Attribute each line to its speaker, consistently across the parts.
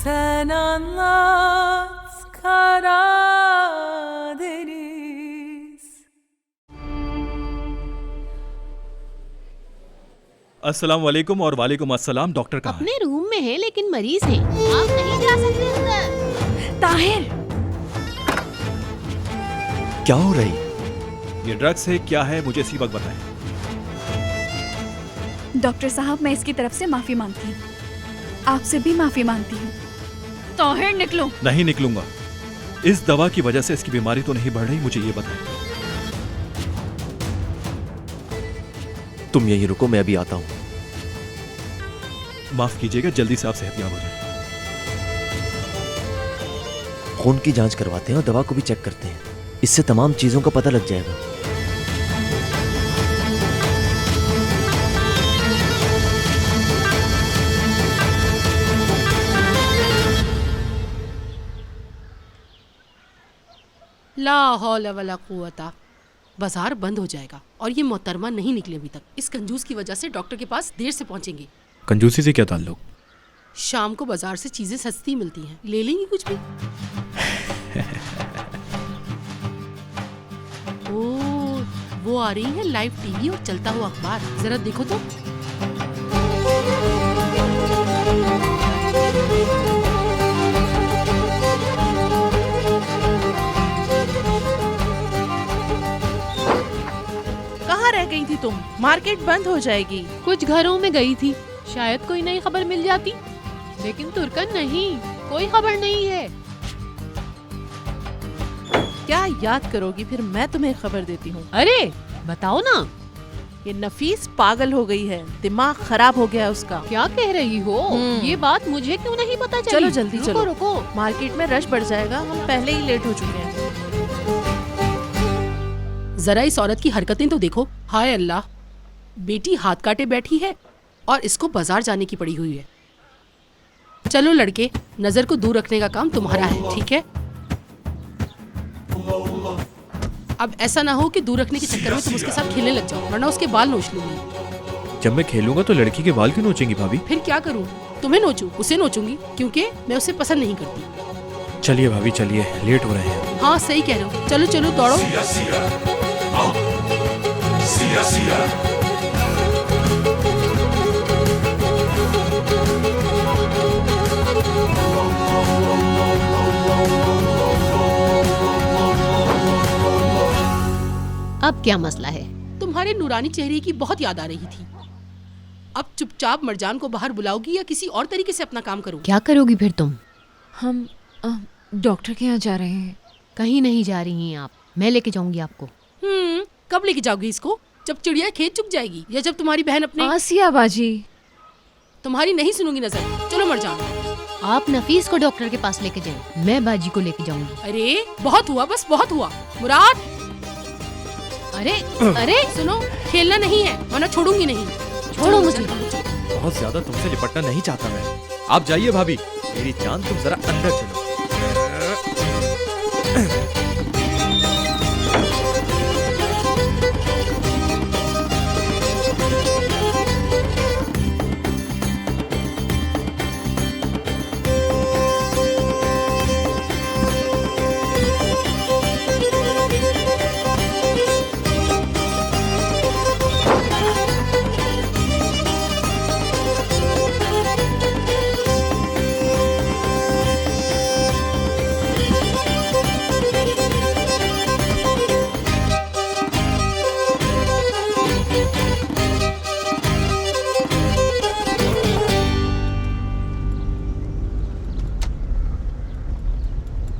Speaker 1: Sen anlat Karadeniz.
Speaker 2: अस्सलाम वालेकुम और वालेकुम अस्सलाम। डॉक्टर कहाँ है?
Speaker 3: अपने रूम में है लेकिन मरीज है, आप नहीं जा सकते अंदर।
Speaker 1: ताहिर,
Speaker 4: क्या हो रही?
Speaker 2: ये ड्रग्स है क्या है, मुझे इसी वक्त बताएं।
Speaker 5: डॉक्टर साहब, मैं इसकी तरफ से माफी मांगती हूँ, आपसे भी माफी मांगती हूँ। ताहिर निकलो।
Speaker 2: नहीं निकलूंगा। इस दवा की वजह से इसकी बीमारी तो नहीं बढ़ रही, मुझे ये बताएं।
Speaker 4: तुम यहीं रुको, मैं अभी आता हूँ।
Speaker 2: माफ कीजिएगा, जल्दी से आप सेहतयाब हो जाए।
Speaker 4: खून की जांच करवाते हैं और दवा को भी चेक करते हैं, इससे तमाम चीजों का पता लग जाएगा।
Speaker 3: ला हौला वला कुव्वता। बाजार बंद हो जाएगा और ये मोहतरमा नहीं निकले अभी तक। इस कंजूस की वजह से डॉक्टर के पास देर से पहुंचेंगे।
Speaker 2: कंजूसी से क्या ताल्लुक?
Speaker 3: शाम को बाजार से चीजें सस्ती मिलती हैं, ले लेंगी कुछ भी। ओ, वो आ रही है लाइव टीवी और चलता हुआ अखबार, जरा देखो तो।
Speaker 6: कहाँ रह गई थी तुम? मार्केट बंद हो जाएगी।
Speaker 3: कुछ घरों में गई थी, शायद कोई नई खबर मिल जाती, लेकिन तुर्कन नहीं, कोई खबर नहीं है।
Speaker 6: क्या याद करोगी, फिर मैं तुम्हें खबर देती हूँ।
Speaker 3: अरे बताओ ना।
Speaker 6: ये नफीस पागल हो गई है, दिमाग खराब हो गया है उसका।
Speaker 3: क्या कह रही हो? ये बात मुझे क्यों नहीं पता चली?
Speaker 6: चलो जल्दी
Speaker 3: रुको,
Speaker 6: चलो।
Speaker 3: रुको।
Speaker 6: मार्केट में रश बढ़ जाएगा, हम पहले ही लेट हो चुके हैं।
Speaker 3: जरा इस औरत की हरकतें तो देखो। हाय अल्लाह, बेटी हाथ काटे बैठी है और इसको बाजार जाने की पड़ी हुई है। चलो लड़के, नजर को दूर रखने का काम तुम्हारा है, ठीक है? अब ऐसा ना हो कि दूर रखने के चक्कर में तुम उसके साथ खेलने लग जाओ, वरना उसके बाल नोच लूंगी।
Speaker 2: जब मैं खेलूंगा तो लड़की के बाल क्यों नोचेंगी भाभी?
Speaker 3: फिर क्या करूं? तुम्हें नोचूं? उसे नोचूंगी, क्योंकि मैं उसे पसंद नहीं करती।
Speaker 2: चलिए भाभी चलिए, लेट हो रहे हैं।
Speaker 3: हाँ सही कह रहे हो, चलो चलो दौड़ो। अब क्या मसला है? तुम्हारे नूरानी चेहरे की बहुत याद आ रही थी। अब चुपचाप मरजान को बाहर बुलाओगी या किसी और तरीके से अपना काम करोगी?
Speaker 7: क्या करोगी फिर तुम?
Speaker 5: हम डॉक्टर के यहाँ जा रहे हैं।
Speaker 7: कहीं नहीं जा रही हैं आप, मैं लेके जाऊंगी आपको।
Speaker 3: कब लेके जाओगी इसको? जब चिड़िया खेत चुग जाएगी या जब तुम्हारी बहन अपने
Speaker 5: आसिया बाजी।
Speaker 3: तुम्हारी नहीं सुनूंगी नजर। चलो मरजान।
Speaker 7: आप नफीस को डॉक्टर के पास लेके जाएं, मैं बाजी को लेके जाऊंगी।
Speaker 3: अरे बहुत हुआ, बस बहुत हुआ। मुराद,
Speaker 7: अरे अरे
Speaker 4: सुनो, खेलना नहीं है वरना छोड़ूंगी नहीं।
Speaker 7: छोड़ो मुझे।
Speaker 2: बहुत ज्यादा तुमसे निपटना नहीं चाहता मैं। आप जाइए भाभी, मेरी जान, तुम जरा अंदर चलो।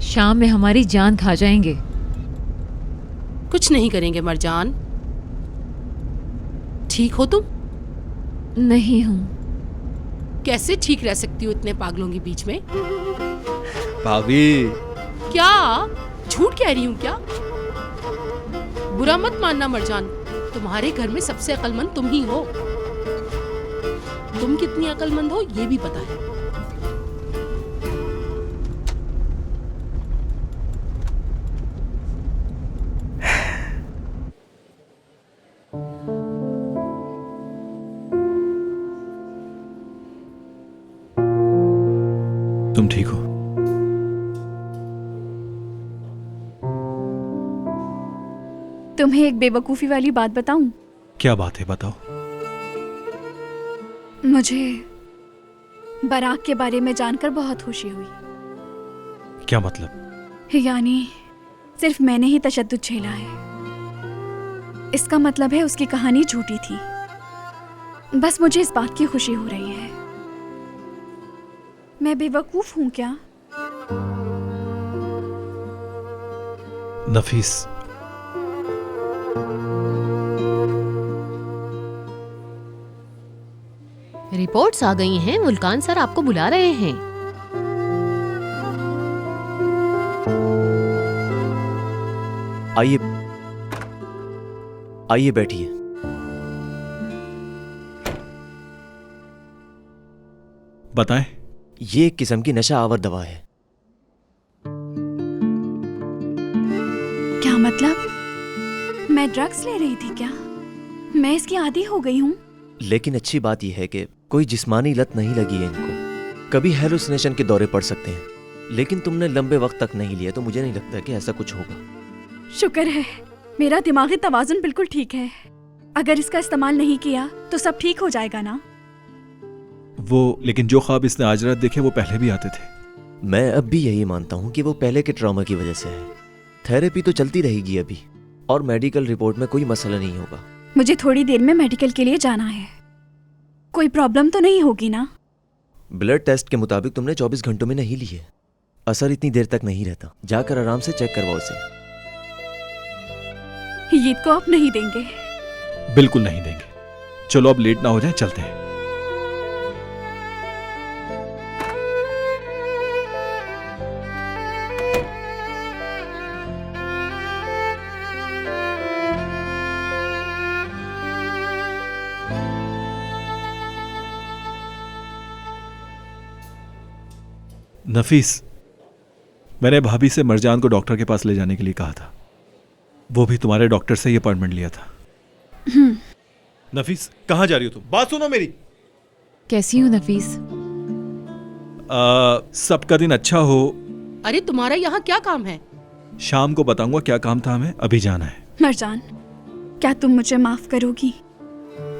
Speaker 5: शाम में हमारी जान खा जाएंगे।
Speaker 3: कुछ नहीं करेंगे मरजान। ठीक हो तुम?
Speaker 5: नहीं हूँ।
Speaker 3: कैसे ठीक रह सकती हो इतने पागलों के बीच में?
Speaker 2: भाभी
Speaker 3: क्या झूठ कह रही हूँ क्या? बुरा मत मानना मरजान, तुम्हारे घर में सबसे अक्लमंद तुम ही हो। तुम कितनी अक्लमंद हो ये भी पता है।
Speaker 8: तुम ठीक हो?
Speaker 5: तुम्हें एक बेवकूफ़ी वाली बात बताऊं?
Speaker 8: क्या बात है, बताओ।
Speaker 5: मुझे बराक के बारे में जानकर बहुत खुशी हुई।
Speaker 8: क्या मतलब?
Speaker 5: यानी सिर्फ मैंने ही तशद्दुद झेला है। इसका मतलब है उसकी कहानी झूठी थी। बस मुझे इस बात की खुशी हो रही है। मैं बेवकूफ हूं क्या?
Speaker 8: नफीस,
Speaker 7: रिपोर्ट्स आ गई हैं, मुल्कान सर आपको बुला रहे हैं।
Speaker 4: आइए आइए बैठिए।
Speaker 8: बताएं।
Speaker 4: ये एक किस्म की नशा आवर दवा है।
Speaker 5: क्या मतलब? मैं ड्रग्स ले रही थी क्या? मैं इसकी आदी हो गई हूँ।
Speaker 4: लेकिन अच्छी बात यह है कि कोई जिस्मानी लत नहीं लगी है इनको। कभी हेलुसिनेशन के दौरे पड़ सकते हैं, लेकिन तुमने लंबे वक्त तक नहीं लिया, तो मुझे नहीं लगता कि ऐसा कुछ होगा।
Speaker 5: शुक्र है, मेरा दिमागी तवाजुन बिल्कुल ठीक है। अगर इसका इस्तेमाल नहीं किया तो सब ठीक हो जाएगा ना?
Speaker 8: लेकिन जो ख्वाब इसने आज रात देखे वो पहले भी आते थे।
Speaker 4: मैं अब भी यही मानता हूँ कि वो पहले के ट्रॉमा की वजह से है। थेरेपी तो चलती रहेगी अभी, और मेडिकल रिपोर्ट में कोई मसला नहीं होगा।
Speaker 5: मुझे थोड़ी देर में मेडिकल के लिए जाना है। कोई प्रॉब्लम तो नहीं होगी ना?
Speaker 4: ब्लड टेस्ट के मुताबिक तुमने 24 घंटों में नहीं ली है। असर इतनी देर तक नहीं रहता। जाकर आराम से चेक करवाओ उसे।
Speaker 5: ईद को आप नहीं देंगे?
Speaker 8: बिल्कुल नहीं देंगे। चलो अब लेट ना हो जाए, चलते हैं। नफीस, मैंने भाभी से मरजान को डॉक्टर के पास ले जाने के लिए कहा था। वो भी तुम्हारे डॉक्टर से ही अपॉइंटमेंट लिया था। नफीस, कहाँ जा रही हो तुम? बात सुनो मेरी।
Speaker 9: कैसी हो नफीस?
Speaker 8: सबका दिन अच्छा हो।
Speaker 3: अरे तुम्हारा यहाँ क्या काम है?
Speaker 8: शाम को बताऊंगा क्या काम था, हमें अभी जाना है।
Speaker 5: मरजान, क्या तुम मुझे माफ करोगी?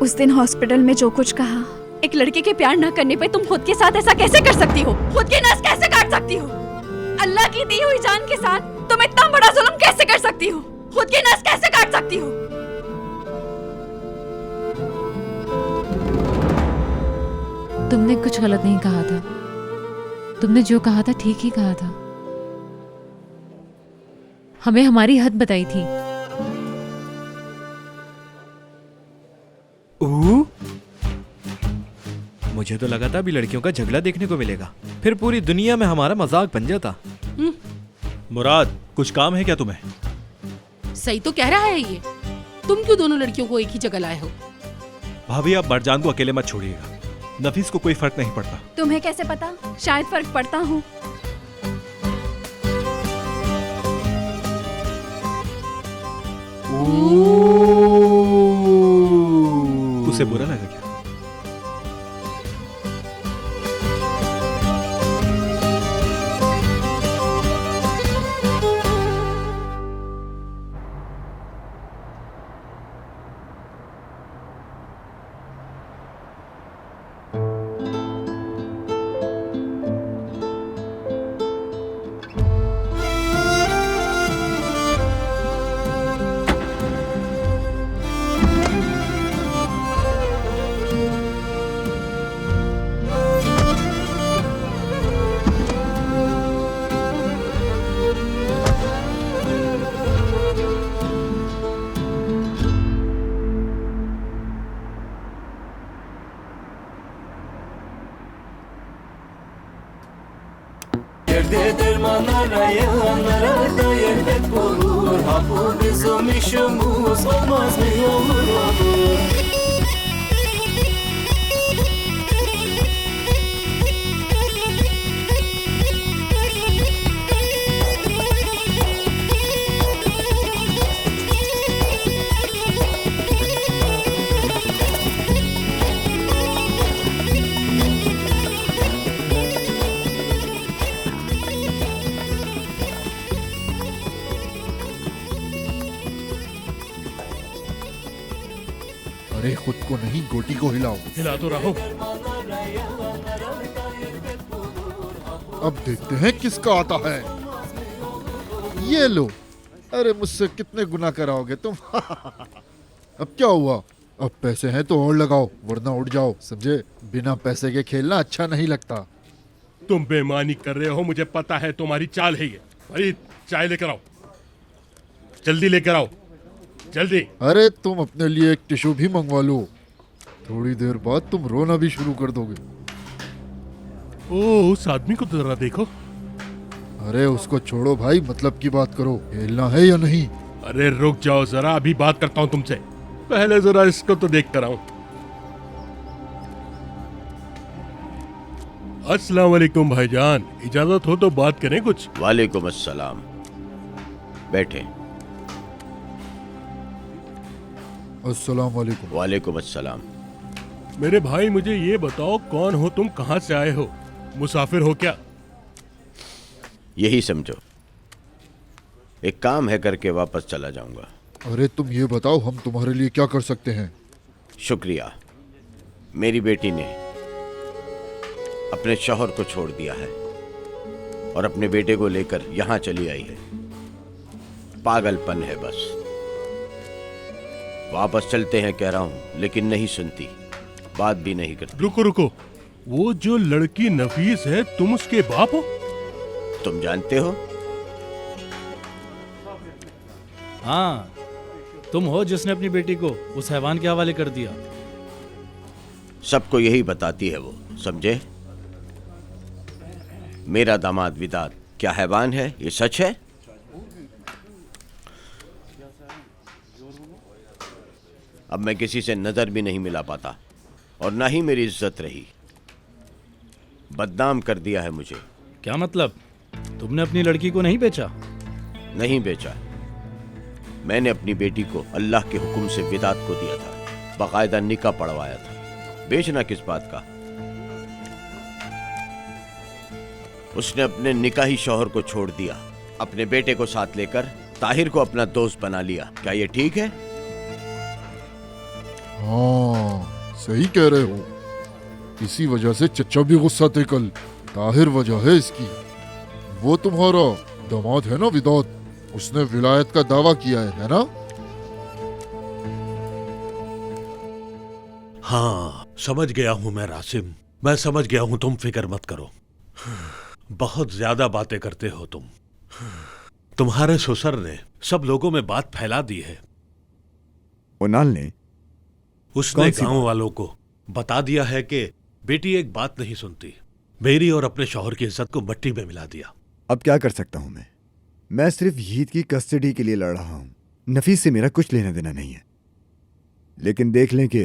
Speaker 5: उस दिन हॉस्पिटल में जो कुछ कहा, एक लड़के के प्यार न करने पे तुम खुद के साथ ऐसा कैसे कर सकती हो? खुद की नस कैसे काट सकती हो? अल्लाह की दी हुई जान के साथ तुम इतना बड़ा जुल्म कैसे कर सकती हो? खुद की नस कैसे काट सकती हो?
Speaker 9: तुमने कुछ गलत नहीं कहा था। तुमने जो कहा था ठीक ही कहा था। हमें हमारी हद बताई थी।
Speaker 2: मुझे तो लगा था अभी लड़कियों का झगड़ा देखने को मिलेगा, फिर पूरी दुनिया में हमारा मजाक बन जाता।
Speaker 8: मुराद, कुछ काम है क्या तुम्हें?
Speaker 3: सही तो कह रहा है ये। तुम क्यों दोनों लड़कियों को एक ही जगह लाए हो?
Speaker 8: भाभी, आप मरजान को अकेले मत छोड़िएगा। नफीस को कोई फर्क नहीं पड़ता।
Speaker 5: तुम्हें कैसे पता? शायद फर्क पड़ता हो।
Speaker 8: उसे बुरा लगा क्या?
Speaker 1: Yerde derman arayanlara da elbet bulur. Ha bu bizim işimiz, olmaz mı olur olur.
Speaker 10: अरे खुद को नहीं, गोटी को हिलाओ।
Speaker 11: हिला तो रहो।
Speaker 10: अब देखते हैं किसका आता है। ये लो। अरे मुझसे कितने गुना कराओगे तुम? अब क्या हुआ? अब पैसे हैं तो और लगाओ, वरना उठ जाओ, समझे? बिना पैसे के खेलना अच्छा नहीं लगता।
Speaker 11: तुम बेईमानी कर रहे हो, मुझे पता है तुम्हारी चाल है ये। भाई चाय लेकर आओ, जल्दी लेकर आओ, जल्दी।
Speaker 10: अरे तुम अपने लिए एक टिश्यू भी मंगवा लो, थोड़ी देर बाद तुम रोना भी शुरू कर दोगे।
Speaker 11: ओ, उस आदमी को तो जरा देखो।
Speaker 10: अरे उसको छोड़ो भाई, मतलब की बात करो, खेलना है या नहीं?
Speaker 11: अरे रुक जाओ जरा, अभी बात करता हूँ तुमसे, पहले जरा इसको तो देख कर आऊं। अस्सलाम वालेकुम भाईजान, इजाजत हो तो बात करें कुछ।
Speaker 12: वालेकुम अस्सलाम, बैठे।
Speaker 10: अस्सलाम वालेकुम।
Speaker 12: वालेकुम अस्सलाम।
Speaker 11: मेरे भाई मुझे ये बताओ, कौन हो तुम, कहां से आए हो, मुसाफिर हो क्या?
Speaker 12: यही समझो, एक काम है करके वापस चला जाऊंगा।
Speaker 10: अरे तुम ये बताओ, हम तुम्हारे लिए क्या कर सकते हैं?
Speaker 12: शुक्रिया, मेरी बेटी ने अपने शौहर को छोड़ दिया है और अपने बेटे को लेकर यहां चली आई है। पागलपन है बस। वापस चलते हैं कह रहा हूं, लेकिन नहीं सुनती, बात भी नहीं करती।
Speaker 11: रुको रुको, वो जो लड़की नफीस है, तुम उसके बाप हो?
Speaker 12: तुम जानते हो?
Speaker 13: हाँ, तुम हो जिसने अपनी बेटी को उस हैवान के हवाले कर दिया।
Speaker 12: सबको यही बताती है वो, समझे? मेरा दामाद विदात क्या हैवान है? ये सच है? अब मैं किसी से नजर भी नहीं मिला पाता और ना ही मेरी इज्जत रही। बदनाम कर दिया है मुझे।
Speaker 13: क्या मतलब? तुमने अपनी लड़की को नहीं बेचा?
Speaker 12: नहीं बेचा, मैंने अपनी बेटी को अल्लाह के हुक्म से विदात को दिया था, बाकायदा निकाह पढ़वाया था। बेचना किस बात का? उसने अपने निकाही शौहर को छोड़ दिया, अपने बेटे को साथ लेकर ताहिर को अपना दोस्त बना लिया। क्या ये ठीक है?
Speaker 10: हाँ सही कह रहे हो, इसी वजह से चचा भी गुस्सा थे कल। ताहिर वजह है इसकी। वो तुम्हारा दामाद है ना विदात, उसने विलायत का दावा किया है ना?
Speaker 14: हाँ समझ गया हूं मैं रासिम, मैं समझ गया हूं, तुम फिक्र मत करो। बहुत ज्यादा बातें करते हो तुम। तुम्हारे ससुर ने सब लोगों में बात फैला दी है।
Speaker 15: उनाल ने?
Speaker 14: उसने गांव वालों को बता दिया है कि बेटी एक बात नहीं सुनती। मेरी और अपने शौहर की इज्जत को मट्टी में मिला दिया।
Speaker 15: अब क्या कर सकता हूं मैं सिर्फ हीत की कस्टडी के लिए लड़ रहा हूं। नफीस से मेरा कुछ लेना देना नहीं है, लेकिन देख लें कि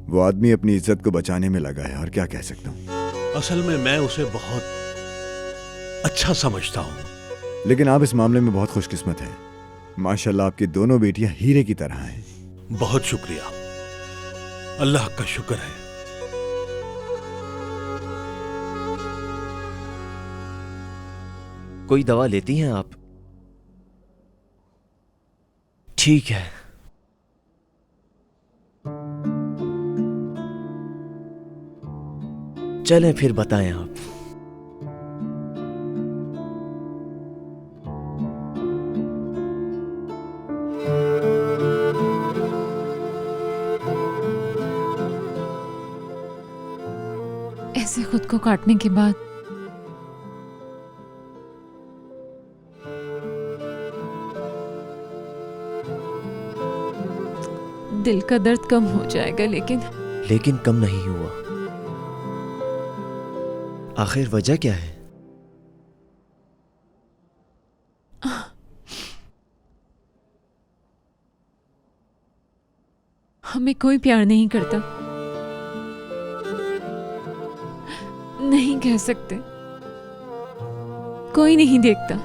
Speaker 15: वो आदमी अपनी इज्जत को बचाने में लगा है, और क्या कह सकता हूं।
Speaker 14: असल में मैं उसे बहुत अच्छा समझता हूं।
Speaker 15: लेकिन आप इस मामले में बहुत खुशकिस्मत हैं। माशाल्लाह आपकी दोनों बेटियां हीरे की तरह हैं।
Speaker 14: बहुत शुक्रिया, अल्लाह का शुक्र है।
Speaker 4: कोई दवा लेती हैं आप? ठीक है। चलें फिर, बताएं आप।
Speaker 9: ऐसे खुद को काटने के बाद दिल का दर्द कम हो जाएगा, लेकिन
Speaker 4: कम नहीं हुआ। आखिर वजह क्या है?
Speaker 9: हमें कोई प्यार नहीं करता, नहीं कह सकते, कोई नहीं देखता।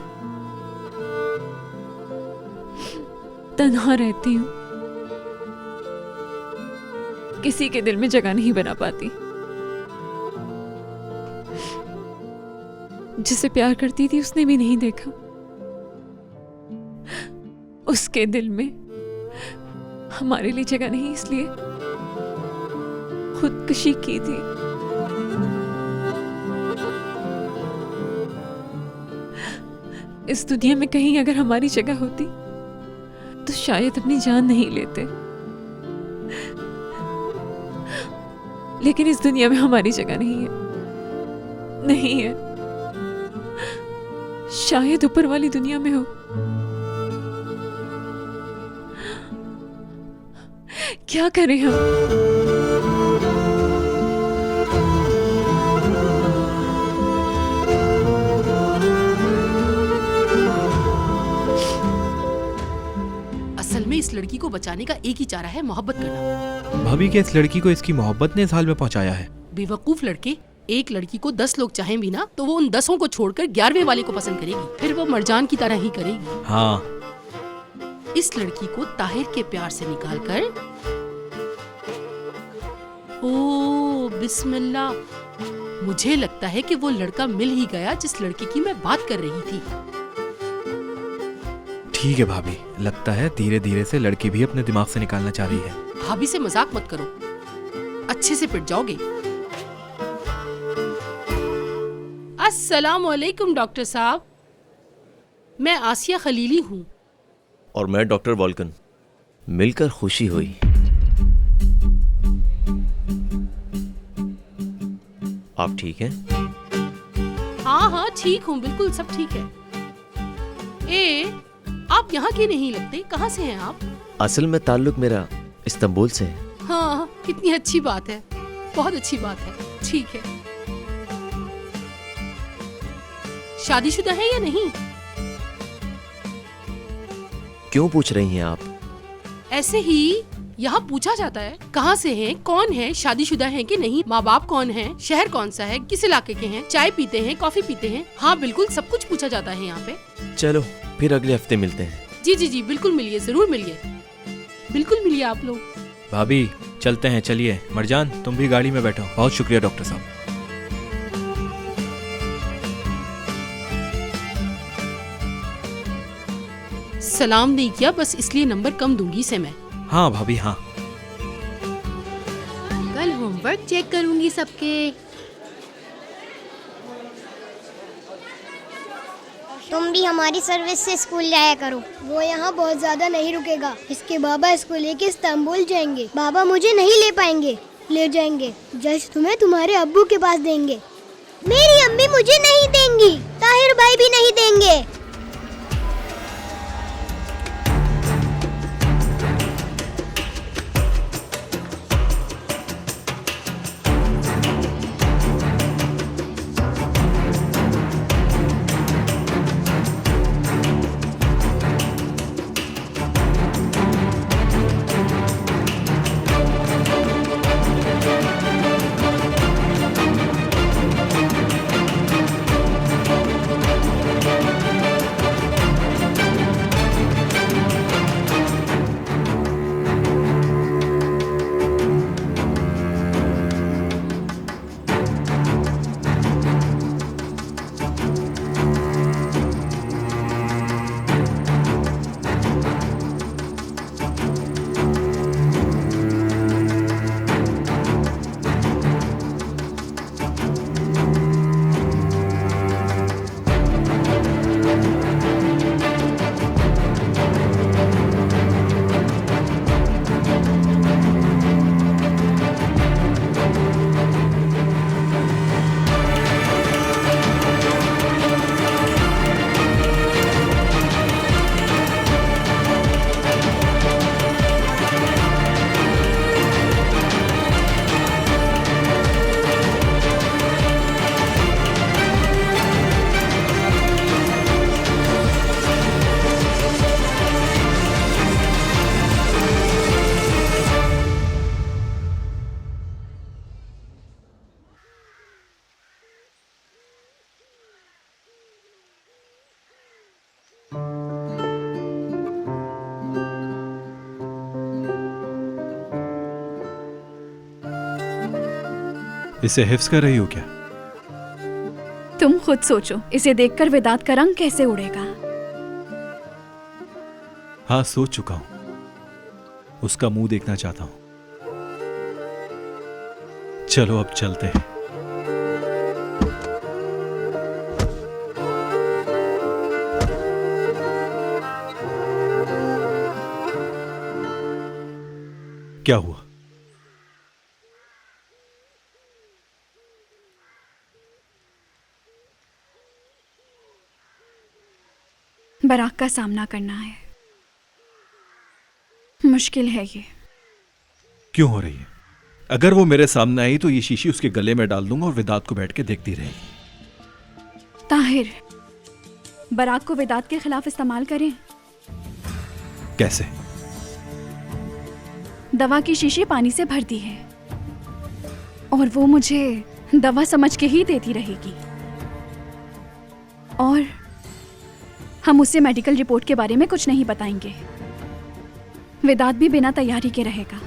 Speaker 9: तन्हा रहती हूँ, किसी के दिल में जगह नहीं बना पाती। जिसे प्यार करती थी उसने भी नहीं देखा। उसके दिल में हमारे लिए जगह नहीं, इसलिए खुदकुशी की थी। इस दुनिया में कहीं अगर हमारी जगह होती तो शायद अपनी जान नहीं लेते, लेकिन इस दुनिया में हमारी जगह नहीं है, नहीं है। शायद ऊपर वाली दुनिया में हो। क्या करें हम?
Speaker 3: असल में इस लड़की को बचाने का एक ही चारा है, मोहब्बत करना।
Speaker 2: भाभी के इस लड़की को इसकी मोहब्बत ने इस हाल में पहुंचाया है।
Speaker 3: बेवकूफ लड़के, एक लड़की को 10 लोग चाहें भी ना तो वो उन 10 को छोड़कर 11वें वाले को पसंद करेगी, फिर वो मरजान की तरह ही करेगी।
Speaker 2: हाँ।
Speaker 3: इस लड़की को ताहिर के प्यार से निकालकर, ओ बिस्मिल्लाह, मुझे लगता है कि वो लड़का मिल ही गया जिस लड़की की मैं बात कर रही थी।
Speaker 2: ठीक है भाभी, लगता है धीरे धीरे से लड़की भी अपने दिमाग से निकालना चाह रही है।
Speaker 3: भाभी से मजाक मत करो, अच्छे से पिट जाओगे। अस्सलाम वालेकुम डॉक्टर साहब, मैं आसिया खलीली हूँ।
Speaker 4: और मैं डॉक्टर वॉल्कन। मिलकर खुशी हुई। आप ठीक हैं?
Speaker 3: हाँ हाँ ठीक हूँ, बिल्कुल सब ठीक है। ए, आप यहाँ के नहीं लगते, कहाँ से हैं आप?
Speaker 4: असल में ताल्लुक मेरा इस्तांबुल से है।
Speaker 3: हाँ, कितनी अच्छी बात है, बहुत अच्छी बात है। ठीक है, शादीशुदा है या नहीं?
Speaker 4: क्यों पूछ रही हैं आप?
Speaker 3: ऐसे ही यहाँ पूछा जाता है। कहाँ से हैं, कौन है, शादीशुदा हैं कि नहीं, माँ बाप कौन है, शहर कौन सा है, किस इलाके के हैं, चाय पीते हैं, कॉफी पीते हैं। हाँ बिल्कुल, सब कुछ पूछा जाता है यहाँ पे।
Speaker 4: चलो फिर अगले हफ्ते मिलते हैं।
Speaker 3: जी जी जी, बिल्कुल मिलिए, जरूर मिलिए, बिल्कुल मिलिए आप लोग।
Speaker 2: भाभी चलते हैं, चलिए। मरजान तुम भी गाड़ी में बैठो। बहुत शुक्रिया डॉक्टर साहब।
Speaker 3: सलाम नहीं किया, बस इसलिए नंबर कम दूंगी से मैं।
Speaker 2: हाँ भाभी हाँ।
Speaker 7: कल होमवर्क चेक करूंगी सबके।
Speaker 16: तुम भी हमारी सर्विस से स्कूल जाया करो। वो यहाँ बहुत ज्यादा नहीं रुकेगा। इसके बाबा इसको लेके इस्तांबुल जाएंगे। बाबा मुझे नहीं ले पाएंगे, ले जाएंगे। जज तुम्हें तुम्हारे अब्बू के पास देंगे। मेरी अम्मी मुझे नहीं देंगी, ताहिर भाई भी नहीं देंगे।
Speaker 8: इसे हिफ्स कर रही हो क्या?
Speaker 5: तुम खुद सोचो, इसे देखकर वेदांत का रंग कैसे उड़ेगा।
Speaker 8: हाँ सोच चुका हूं, उसका मुंह देखना चाहता हूं। चलो अब चलते हैं। क्या हुआ?
Speaker 5: बराक का सामना करना है। मुश्किल है ये।
Speaker 8: क्यों हो रही है? अगर वो मेरे सामने आई तो ये शीशी उसके गले में डाल दूंगा और विदात को बैठ के देखती रहेगी।
Speaker 5: ताहिर, बराक को विदात के खिलाफ इस्तेमाल करें?
Speaker 8: कैसे?
Speaker 5: दवा की शीशी पानी से भर दी है और वो मुझे दवा समझ के ही देती रहेगी, और हम उससे मेडिकल रिपोर्ट के बारे में कुछ नहीं बताएंगे। विदात भी बिना तैयारी के रहेगा।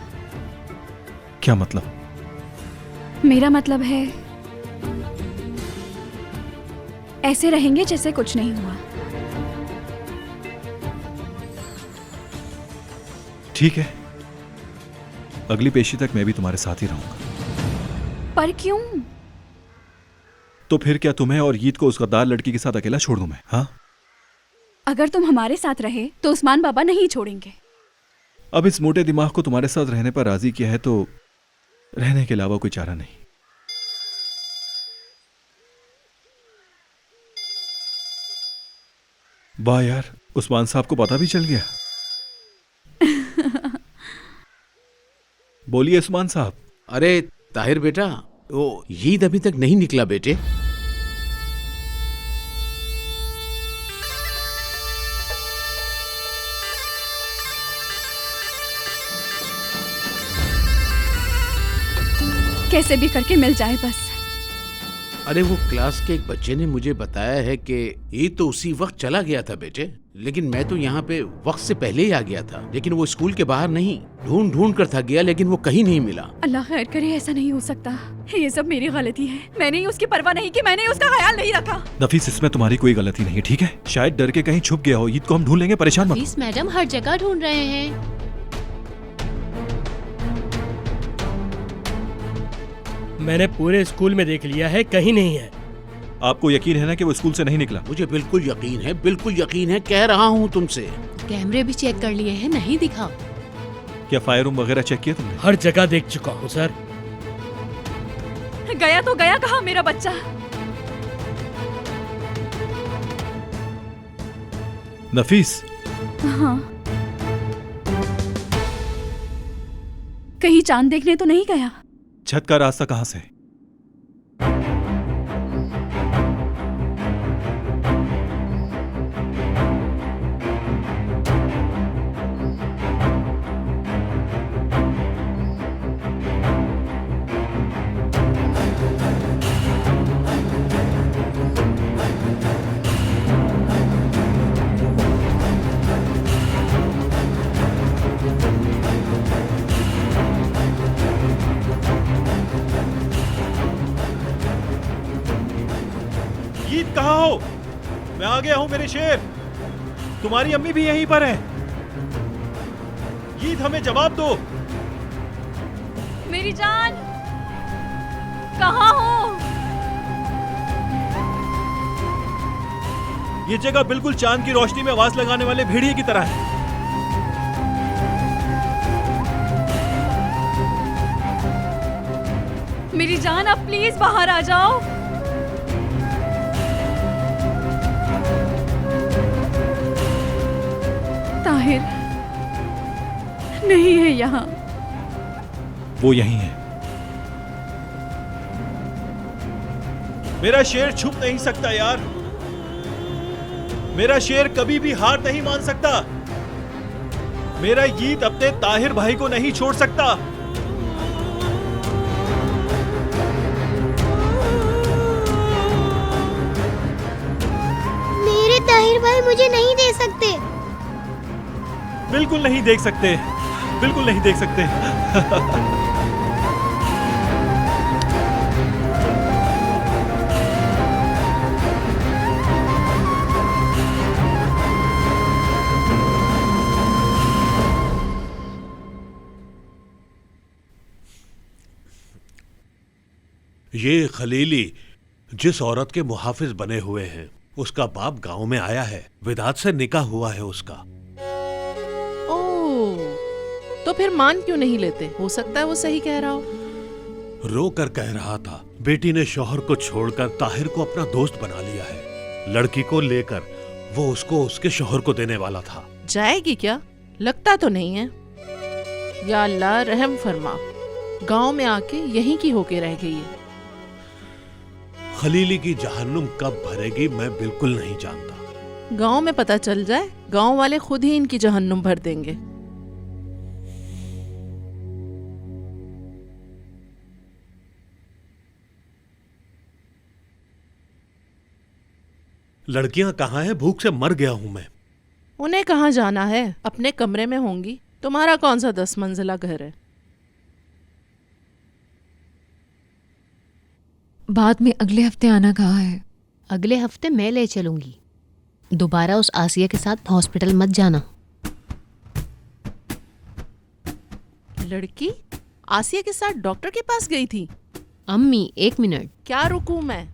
Speaker 8: क्या मतलब?
Speaker 5: मेरा मतलब है ऐसे रहेंगे जैसे कुछ नहीं हुआ।
Speaker 8: ठीक है, अगली पेशी तक मैं भी तुम्हारे साथ ही रहूंगा।
Speaker 5: पर क्यों?
Speaker 8: तो फिर क्या तुम्हें और ईद को उस गद्दार लड़की के साथ अकेला छोड़ दूं मैं? हाँ,
Speaker 5: अगर तुम हमारे साथ रहे तो उस्मान बाबा नहीं छोड़ेंगे।
Speaker 8: अब इस मोटे दिमाग को तुम्हारे साथ रहने पर राजी किया है तो रहने के अलावा कोई चारा नहीं। वाह यार, उस्मान साहब को पता भी चल गया। बोलिए उस्मान साहब।
Speaker 17: अरे ताहिर बेटा, वो ईद अभी तक नहीं निकला बेटे।
Speaker 5: कैसे भी करके मिल जाए बस।
Speaker 17: अरे वो क्लास के एक बच्चे ने मुझे बताया है कि ईद तो उसी वक्त चला गया था बेटे, लेकिन मैं तो यहाँ पे वक्त से पहले ही आ गया था। लेकिन वो स्कूल के बाहर नहीं, ढूंढ ढूंढ कर थक गया, लेकिन वो कहीं नहीं मिला।
Speaker 5: अल्लाह खैर करे, ऐसा नहीं हो सकता। ये सब मेरी गलती है। मैंने ही उसकी परवाह नहीं की, मैंने उसका ख्याल नहीं रखा।
Speaker 8: नफीस, इसमें तुम्हारी कोई गलती नहीं है, ठीक है? शायद डर के कहीं छुप गया हो। ईद को हम ढूंढ लेंगे, परेशान मत।
Speaker 7: नफीस मैडम हर जगह ढूंढ रहे हैं।
Speaker 18: मैंने पूरे स्कूल में देख लिया है, कहीं नहीं है।
Speaker 8: आपको यकीन है ना कि वो स्कूल से नहीं निकला?
Speaker 17: मुझे बिल्कुल यकीन है, बिल्कुल यकीन है, कह रहा हूँ तुमसे।
Speaker 7: कैमरे भी चेक कर लिए हैं, नहीं दिखा।
Speaker 8: क्या फायर रूम वगैरह चेक किया तुमने?
Speaker 18: हर जगह देख चुका हूँ सर।
Speaker 5: गया तो गया कहाँ मेरा बच्चा?
Speaker 8: नफीस।
Speaker 5: हाँ, कहीं चांद देखने तो नहीं गया?
Speaker 8: छत का रास्ता कहां से? कहाँ हो? मैं आ गया हूं मेरे शेर। तुम्हारी अम्मी भी यहीं पर है। ईद, हमें जवाब दो।
Speaker 5: मेरी जान, कहाँ हो?
Speaker 8: ये जगह बिल्कुल चांद की रोशनी में आवाज लगाने वाले भेड़िए की तरह है।
Speaker 5: मेरी जान, अब प्लीज बाहर आ जाओ। ताहिर नहीं है यहाँ।
Speaker 8: वो यहीं है। मेरा शेर छुप नहीं सकता यार। मेरा शेर कभी भी हार नहीं मान सकता। मेरा ईद अपने ताहिर भाई को नहीं छोड़ सकता।
Speaker 16: मेरे ताहिर भाई मुझे नहीं दे सकते।
Speaker 8: बिल्कुल नहीं देख सकते, बिल्कुल नहीं देख सकते।
Speaker 14: ये खलीली जिस औरत के मुहाफिज बने हुए हैं उसका बाप गांव में आया है। विदात से निकाह हुआ है उसका।
Speaker 6: ओह, तो फिर मान क्यों नहीं लेते? हो सकता है वो सही कह रहा हो।
Speaker 14: रो कर कह रहा था बेटी ने शौहर को छोड़कर ताहिर को अपना दोस्त बना लिया है। लड़की को लेकर वो उसको उसके शौहर को देने वाला था।
Speaker 6: जाएगी क्या? लगता तो नहीं है। या अल्लाह रहम फरमा, गांव में आके यहीं की होके रह गई है।
Speaker 14: खलीली की जहन्नुम कब भरेगी मैं बिल्कुल नहीं जानता।
Speaker 6: गांव में पता चल जाए, गांव वाले खुद ही इनकी जहन्नुम भर देंगे।
Speaker 14: लड़कियां कहाँ हैं? भूख से मर गया हूं मैं।
Speaker 6: उन्हें कहाँ जाना है? अपने कमरे में होंगी। तुम्हारा कौन सा 10 मंजिला घर है?
Speaker 9: बाद में अगले हफ्ते आना कहा है।
Speaker 7: अगले हफ्ते मैं ले चलूंगी। दोबारा उस आसिया के साथ हॉस्पिटल मत जाना।
Speaker 6: लड़की आसिया के साथ डॉक्टर के पास गई थी?
Speaker 7: अम्मी 1 मिनट।
Speaker 6: क्या रुकूं मैं?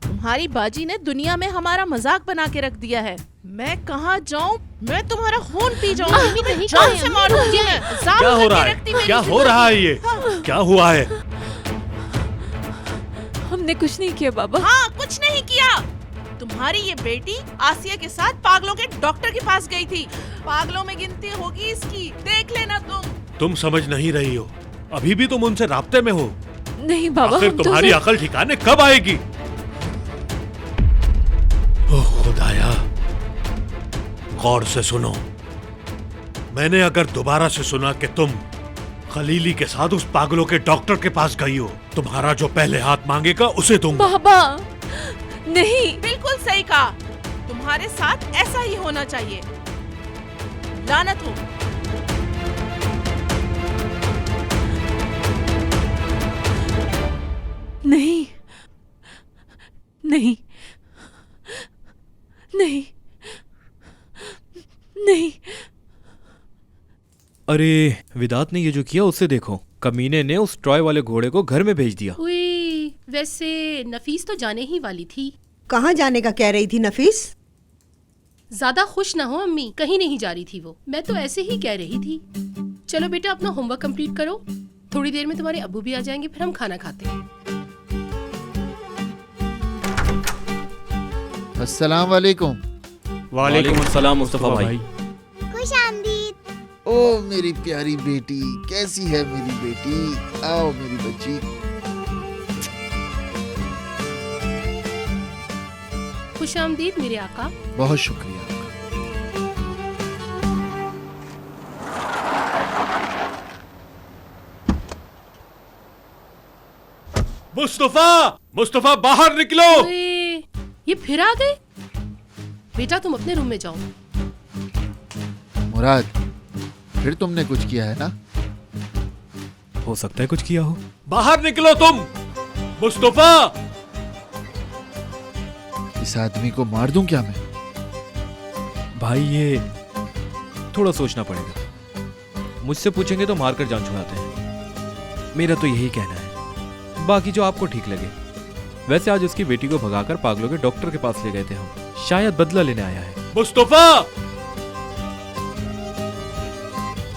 Speaker 6: तुम्हारी बाजी ने दुनिया में हमारा मजाक बना के रख दिया है। मैं कहाँ जाऊँ? मैं तुम्हारा खून पी जाऊंगी। जान से मारूंगी मैं।
Speaker 14: क्या हो रहा है? क्या हो रहा है ये? क्या हुआ है?
Speaker 9: हमने कुछ नहीं किया बाबा।
Speaker 6: हाँ, कुछ नहीं किया। तुम्हारी ये बेटी आसिया के साथ पागलों के डॉक्टर के पास गई थी। पागलों में गिनती होगी इसकी, देख लेना तुम
Speaker 14: समझ नहीं रही हो। अभी भी तुम उनसे राब्ते में हो।
Speaker 9: नहीं बाबा,
Speaker 14: आखिर तुम्हारी अकल ठिकाने कब आएगी? ओह खुदाया, गौर से सुनो। मैंने अगर दोबारा से सुना कि तुम खलीली के साथ उस पागलों के डॉक्टर के पास गई हो, तुम्हारा जो पहले हाथ मांगेगा उसे दूंगा।
Speaker 6: बाबा नहीं, बिल्कुल सही कहा। तुम्हारे साथ ऐसा ही होना चाहिए। लानत हो।
Speaker 9: नहीं नहीं नहीं नहीं।
Speaker 2: अरे विदात ने ये जो किया उससे देखो। कमीने ने उस ट्रॉय वाले घोड़े को घर में भेज दिया।
Speaker 3: हुई, वैसे नफीस तो जाने ही वाली थी।
Speaker 19: कहाँ जाने का कह रही थी नफीस?
Speaker 3: ज्यादा खुश ना हो अम्मी, कहीं नहीं जा रही थी वो। मैं तो ऐसे ही कह रही थी। चलो बेटा अपना होमवर्क कंप्लीट करो। थोड़ी देर में तुम्हारे अब्बू भी आ जाएंगे, फिर हम खाना खाते हैं।
Speaker 10: अस्सलाम वालेकुम।
Speaker 2: वालेकुम अस्सलाम मुस्तफा भाई।
Speaker 16: खुश आमदीद।
Speaker 10: ओ मेरी प्यारी बेटी, कैसी है मेरी बेटी? आओ मेरी बच्ची।
Speaker 3: खुश आमदीद मेरे आका।
Speaker 10: बहुत शुक्रिया।
Speaker 14: मुस्तफा, मुस्तफा बाहर निकलो।
Speaker 3: ये फिर आ गए। बेटा तुम अपने रूम में जाओ।
Speaker 10: मुराद, फिर तुमने कुछ किया है ना?
Speaker 2: हो सकता है कुछ किया हो।
Speaker 14: बाहर निकलो तुम। मुस्तफा,
Speaker 10: इस आदमी को मार दूं क्या मैं?
Speaker 2: भाई ये थोड़ा सोचना पड़ेगा। मुझसे पूछेंगे तो मारकर जान छुड़ाते हैं। मेरा तो यही कहना है, बाकी जो आपको ठीक लगे। वैसे आज उसकी बेटी को भगाकर पागलों के डॉक्टर के पास ले गए थे हम। शायद बदला लेने आया है।
Speaker 14: मुस्तफा!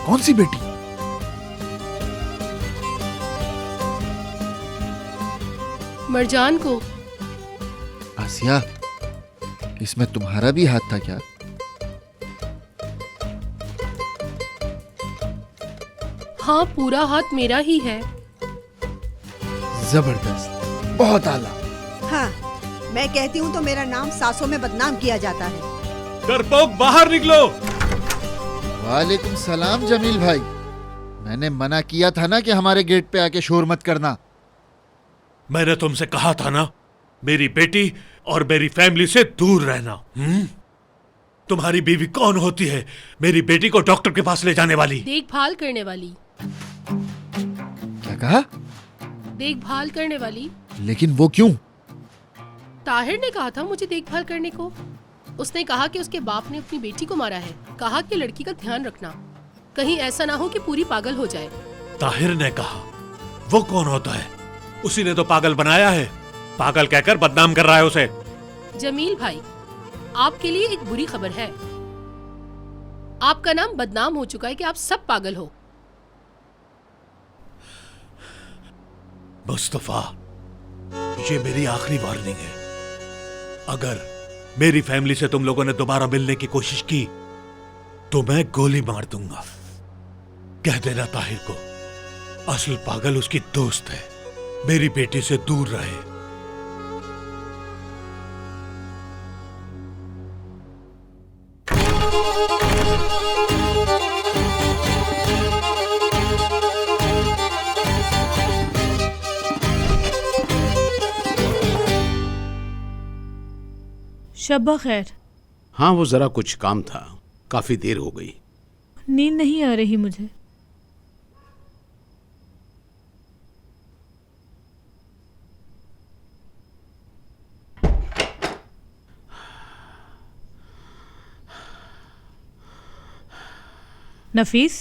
Speaker 10: कौन सी बेटी?
Speaker 3: मरजान को।
Speaker 10: आसिया, इसमें तुम्हारा भी हाथ था क्या?
Speaker 3: हाँ, पूरा हाथ मेरा ही है।
Speaker 10: जबरदस्त, बहुत आला।
Speaker 19: हाँ, मैं कहती हूँ तो मेरा नाम सासों में बदनाम किया जाता है।
Speaker 14: डरपोक, बाहर निकलो।
Speaker 10: वालेकुम सलाम जमील भाई। मैंने मना किया था ना कि हमारे गेट पे आके शोर मत करना।
Speaker 14: मैंने तुमसे कहा था ना, मेरी बेटी और मेरी फैमिली से दूर रहना। तुम्हारी बीवी कौन होती है मेरी बेटी को डॉक्टर के पास ले जाने वाली?
Speaker 3: देखभाल करने वाली।
Speaker 10: क्या कहा?
Speaker 3: देखभाल करने वाली।
Speaker 10: लेकिन वो क्यों?
Speaker 3: ताहिर ने कहा था मुझे देखभाल करने को। उसने कहा कि उसके बाप ने अपनी बेटी को मारा है। कहा कि लड़की का ध्यान रखना, कहीं ऐसा ना हो कि पूरी पागल हो जाए।
Speaker 14: ताहिर ने कहा? वो कौन होता है? उसी ने तो पागल बनाया है। पागल कहकर बदनाम कर रहा है उसे।
Speaker 3: जमील भाई, आपके लिए एक बुरी खबर है। आपका नाम बदनाम हो चुका है कि आप सब पागल हो।
Speaker 14: मुस्तफा, ये मेरी आखिरी वार्निंग है। अगर मेरी फैमिली से तुम लोगों ने दोबारा मिलने की कोशिश की तो मैं गोली मार दूंगा। कह देना ताहिर को, असल पागल उसकी दोस्त है। मेरी बेटी से दूर रहे।
Speaker 20: शब्बा खैर।
Speaker 17: हाँ, वो जरा कुछ काम था, काफी देर हो गई।
Speaker 20: नींद नहीं आ रही मुझे। नफीस,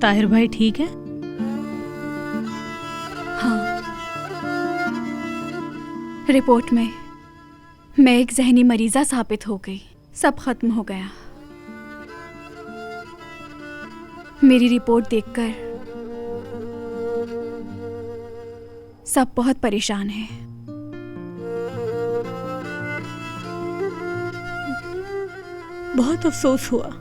Speaker 20: ताहिर भाई ठीक है?
Speaker 5: हाँ, रिपोर्ट में मैं एक जहनी मरीजा साबित हो गई। सब खत्म हो गया। मेरी रिपोर्ट देखकर सब बहुत परेशान हैं।
Speaker 20: बहुत अफसोस हुआ।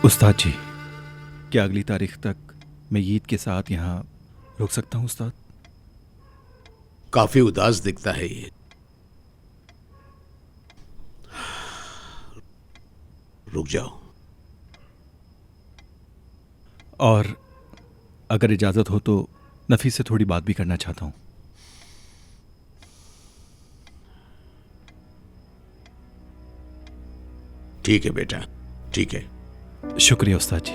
Speaker 8: उस्ताद जी, क्या अगली तारीख तक मैं ईद के साथ यहाँ रुक सकता हूँ उस्ताद?
Speaker 17: काफी उदास दिखता है ये। रुक जाओ।
Speaker 8: और अगर इजाजत हो तो नफीस से थोड़ी बात भी करना चाहता हूँ।
Speaker 17: ठीक है बेटा, ठीक है।
Speaker 8: शुक्रिया उस्ताद जी।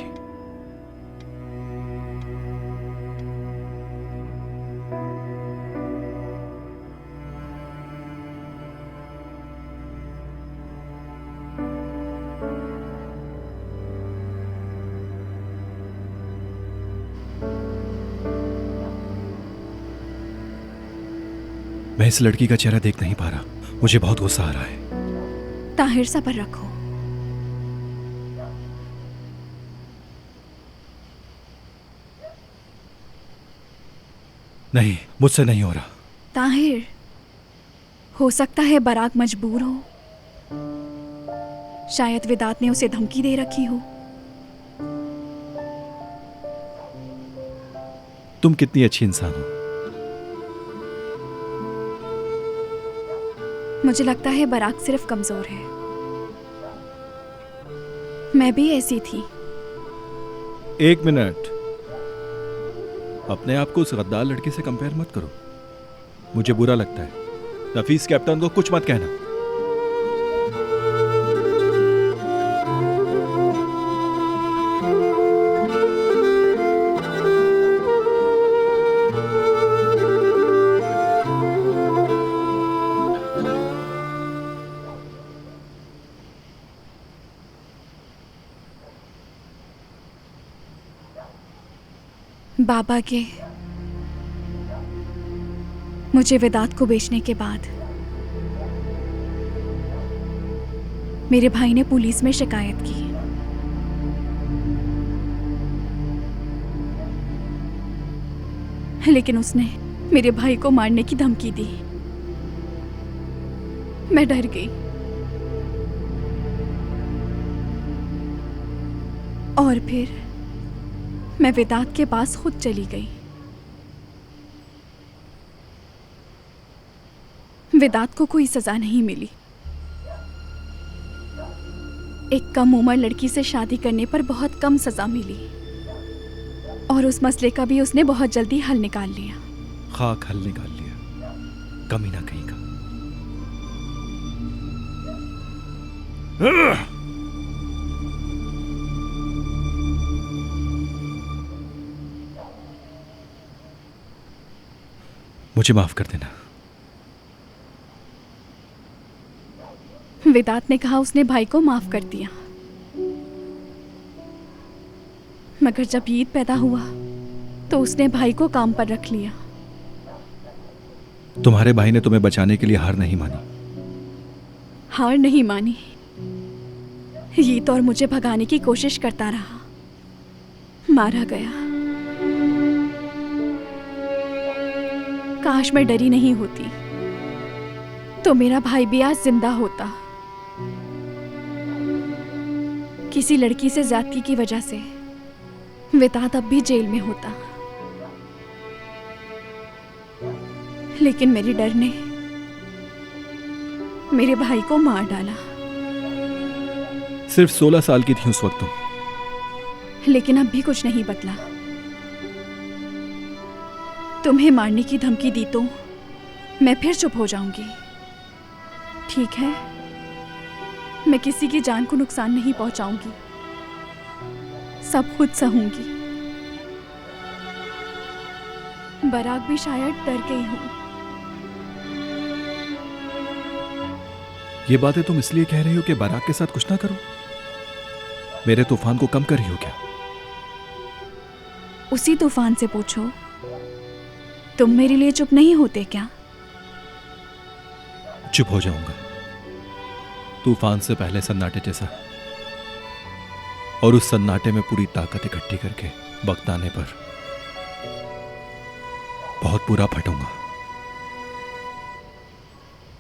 Speaker 8: मैं इस लड़की का चेहरा देख नहीं पा रहा। मुझे बहुत गुस्सा आ रहा है।
Speaker 5: ताहिर, सब्र रखो।
Speaker 8: नहीं, मुझसे नहीं हो रहा।
Speaker 5: ताहिर, हो सकता है बराक मजबूर हो। शायद विदात ने उसे धमकी दे रखी हो।
Speaker 8: तुम कितनी अच्छी इंसान हो।
Speaker 5: मुझे लगता है बराक सिर्फ कमजोर है। मैं भी ऐसी थी।
Speaker 8: एक मिनट, अपने आप को उस गद्दार लड़की से कंपेयर मत करो। मुझे बुरा लगता है। नफीस कैप्टन को कुछ मत कहना।
Speaker 5: बाबा के मुझे वेदात को बेचने के बाद मेरे भाई ने पुलिस में शिकायत की। लेकिन उसने मेरे भाई को मारने की धमकी दी। मैं डर गई और फिर मैं वेदात के पास खुद चली गई। वेदात को कोई सजा नहीं मिली। एक कम उम्र लड़की से शादी करने पर बहुत कम सजा मिली और उस मसले का भी उसने बहुत जल्दी हल निकाल लिया।
Speaker 2: खाक हल निकाल लिया, कमीना कहीं का। मुझे माफ कर देना।
Speaker 5: वेदांत ने कहा उसने भाई को माफ कर दिया, मगर जब ईद पैदा हुआ तो उसने भाई को काम पर रख लिया।
Speaker 2: तुम्हारे भाई ने तुम्हें बचाने के लिए हार नहीं मानी।
Speaker 5: हार नहीं मानी, ईद और मुझे भगाने की कोशिश करता रहा, मारा गया। काश मैं डरी नहीं होती तो मेरा भाई भी आज जिंदा होता। किसी लड़की से ज्यादती की वजह से वेदांत अब भी जेल में होता, लेकिन मेरे डर ने मेरे भाई को मार डाला।
Speaker 2: सिर्फ 16 साल की थी उस वक्त तुम।
Speaker 5: लेकिन अब भी कुछ नहीं बदला। तुम्हें मारने की धमकी दी तो मैं फिर चुप हो जाऊंगी। ठीक है, मैं किसी की जान को नुकसान नहीं पहुंचाऊंगी, सब खुद सहूंगी। बराक भी शायद डर गई हूं।
Speaker 2: ये बातें तुम इसलिए कह रही हो कि बराक के साथ कुछ ना करो? मेरे तूफान को कम कर रही हो क्या?
Speaker 5: उसी तूफान से पूछो, तुम मेरे लिए चुप नहीं होते क्या?
Speaker 2: चुप हो जाऊंगा, तूफान से पहले सन्नाटे जैसा, और उस सन्नाटे में पूरी ताकत इकट्ठी करके वक्त आने पर बहुत बुरा फटूंगा।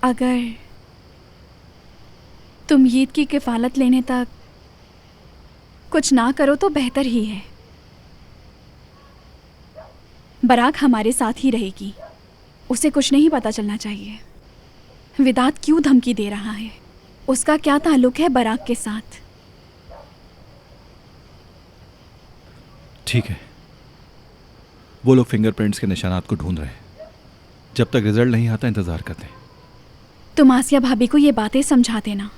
Speaker 5: अगर तुम ईद की किफालत लेने तक कुछ ना करो तो बेहतर ही है। बराक हमारे साथ ही रहेगी, उसे कुछ नहीं पता चलना चाहिए। वेदांत क्यों धमकी दे रहा है? उसका क्या ताल्लुक है बराक के साथ?
Speaker 2: ठीक है, वो लोग फिंगरप्रिंट्स के निशानात को ढूंढ रहे हैं। जब तक रिजल्ट नहीं आता इंतजार करते हैं।
Speaker 5: तुम आसिया भाभी को ये बातें समझा देना।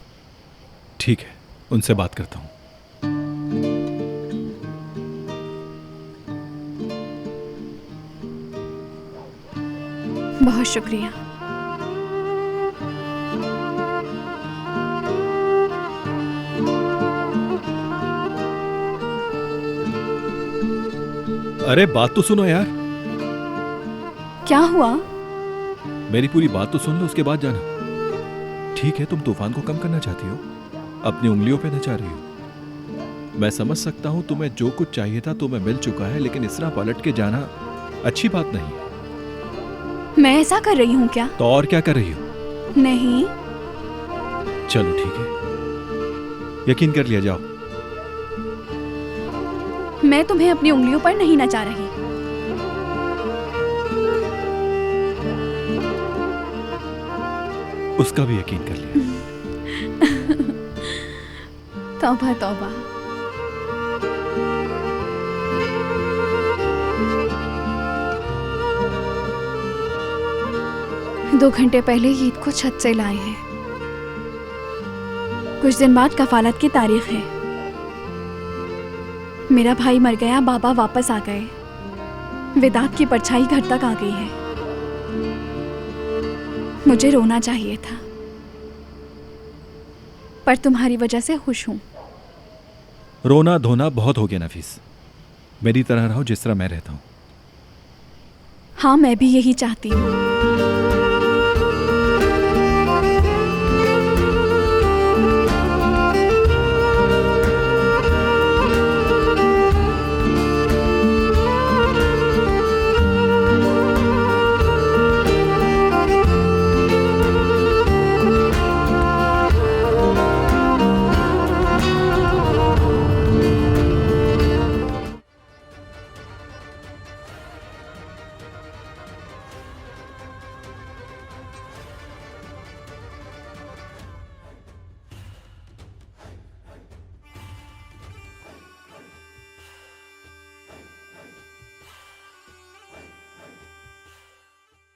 Speaker 2: ठीक है, उनसे बात करता हूं।
Speaker 5: बहुत शुक्रिया।
Speaker 2: अरे बात तो सुनो यार।
Speaker 5: क्या हुआ?
Speaker 2: मेरी पूरी बात तो सुन लो, उसके बाद जाना। ठीक है, तुम तूफान को कम करना चाहती हो, अपनी उंगलियों पे नचा रही हो। मैं समझ सकता हूं तुम्हें जो कुछ चाहिए था तुम्हें मिल चुका है, लेकिन इस तरह पलट के जाना अच्छी बात नहीं है।
Speaker 5: मैं ऐसा कर रही हूँ क्या?
Speaker 2: तो और क्या कर रही हो?
Speaker 5: नहीं।
Speaker 2: चलो ठीक है, यकीन कर लिया, जाओ।
Speaker 5: मैं तुम्हें अपनी उंगलियों पर नहीं नचा रही।
Speaker 2: उसका भी यकीन कर लिया।
Speaker 5: तौबा तौबा। दो घंटे पहले ईद को छत से लाए हैं। कुछ दिन बाद कफालत की तारीख है। मेरा भाई मर गया, बाबा वापस आ गए। वेदांत की परछाई घर तक आ गई है। मुझे रोना चाहिए था, पर तुम्हारी वजह से खुश हूं।
Speaker 2: रोना धोना बहुत हो गया नफीस, मेरी तरह रहो जिस तरह मैं रहता हूं।
Speaker 5: हाँ, मैं भी यही चाहती हूँ।